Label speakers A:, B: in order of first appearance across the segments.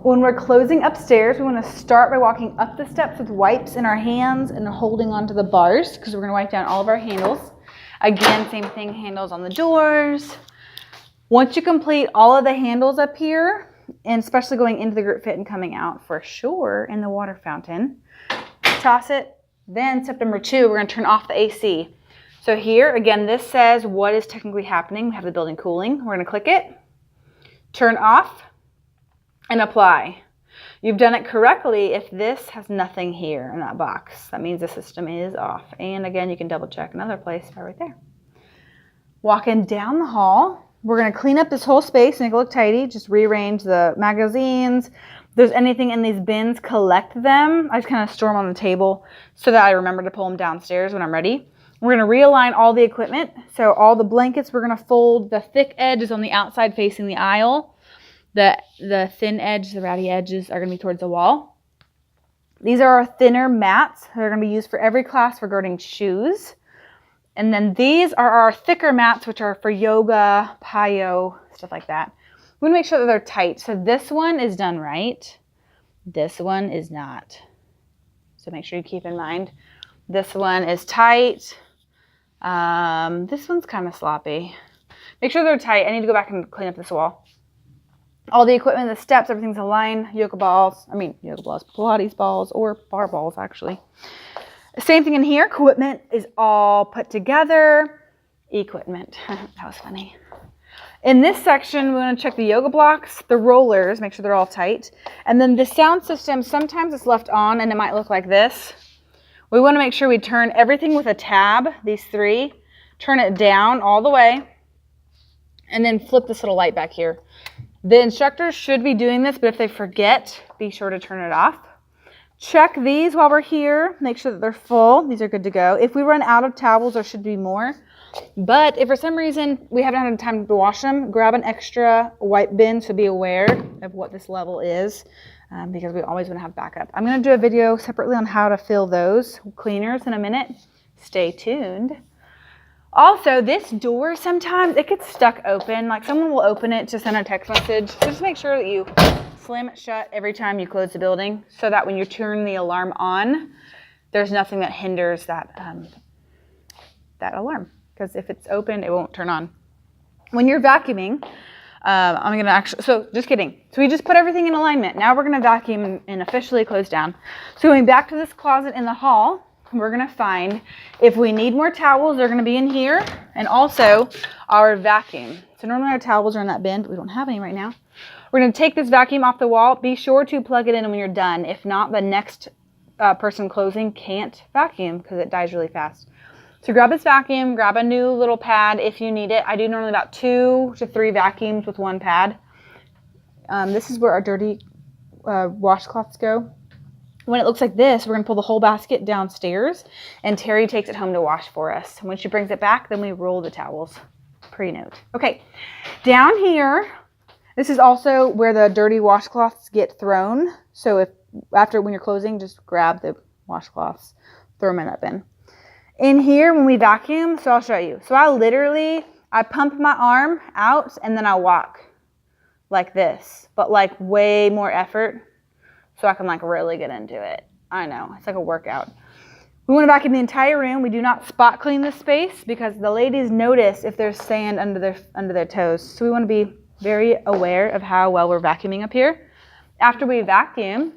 A: When we're closing upstairs, we want to start by walking up the steps with wipes in our hands and holding onto the bars because we're going to wipe down all of our handles. Again, same thing, handles on the doors. Once you complete all of the handles up here, and especially going into the group fit and coming out for sure in the water fountain, toss it. Then step number 2, we're going to turn off the AC. So here, again, this says what is technically happening. We have the building cooling. We're going to click it, turn off, and apply. You've done it correctly if this has nothing here in that box. That means the system is off. And again, you can double check another place right there. Walking down the hall, we're going to clean up this whole space, make it look tidy. Just rearrange the magazines. If there's anything in these bins, collect them. I just kind of store them on the table so that I remember to pull them downstairs when I'm ready. We're going to realign all the equipment. So all the blankets, we're going to fold the thick edges on the outside facing the aisle. The thin edge, the ratty edges are going to be towards the wall. These are our thinner mats that are going to be used for every class regarding shoes. And then these are our thicker mats, which are for yoga, PiYo, stuff like that. We want to make sure that they're tight. So this one is done right. This one is not. So make sure you keep in mind. This one is tight. This one's kind of sloppy. Make sure they're tight. I need to go back and clean up this wall. All the equipment, the steps, everything's aligned. Yoga balls, Pilates balls, or bar balls actually. Same thing in here. Equipment is all put together. Equipment. That was funny. In this section, we want to check the yoga blocks, the rollers, make sure they're all tight. And then the sound system, sometimes it's left on and it might look like this. We want to make sure we turn everything with a tab, these 3. Turn it down all the way. And then flip this little light back here. The instructors should be doing this, but if they forget, be sure to turn it off. Check these while we're here. Make sure that they're full. These are good to go. If we run out of towels, there should be more. But if for some reason we haven't had time to wash them, grab an extra wipe bin to be aware of what this level is because we always want to have backup. I'm going to do a video separately on how to fill those cleaners in a minute. Stay tuned. Also, this door, sometimes it gets stuck open. Like someone will open it to send a text message. So just make sure that you slam it shut every time you close the building so that when you turn the alarm on, there's nothing that hinders that, that alarm. Because if it's open, it won't turn on. When you're vacuuming, I'm going to actually, so just kidding. So we just put everything in alignment. Now we're going to vacuum and officially close down. So going back to this closet in the hall, we're going to find if we need more towels, they're going to be in here, and also our vacuum. So normally our towels are in that bin, but we don't have any right now. We're going to take this vacuum off the wall. Be sure to plug it in when you're done. If not, the next person closing can't vacuum because it dies really fast. So grab this vacuum, grab a new little pad if you need it. I do normally about 2 to 3 vacuums with one pad. This is where our dirty washcloths go. When it looks like this, we're going to pull the whole basket downstairs, and Terry takes it home to wash for us. When she brings it back, then we roll the towels. Pre-note. Okay, down here, this is also where the dirty washcloths get thrown. So when you're closing, just grab the washcloths, throw them in that bin. In here, when we vacuum, so I'll show you. So I pump my arm out, and then I walk like this, but like way more effort. So I can like really get into it. I know, it's like a workout. We want to vacuum the entire room. We do not spot clean this space because the ladies notice if there's sand under their toes. So we want to be very aware of how well we're vacuuming up here. After we vacuum,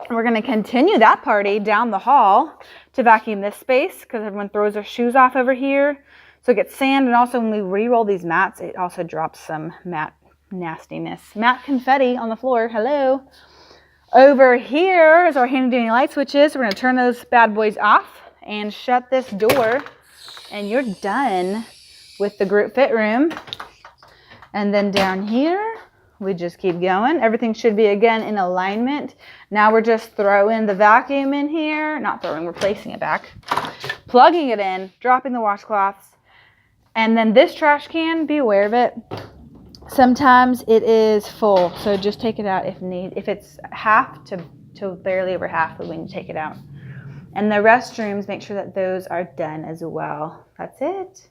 A: we're going to continue that party down the hall to vacuum this space because everyone throws their shoes off over here. So it gets sand, and also when we re-roll these mats, it also drops some mat nastiness. Mat confetti on the floor. Hello. Over here is our handy-dandy light switches. We're going to turn those bad boys off and shut this door, and you're done with the group fit room. And then down here, we just keep going. Everything should be, again, in alignment. Now we're just throwing the vacuum in here. Not throwing, we're placing it back. Plugging it in, dropping the washcloths. And then this trash can, be aware of it. Sometimes it is full, so just take it out if need. If it's half to barely over half, we need to take it out. And the restrooms, make sure that those are done as well. That's it.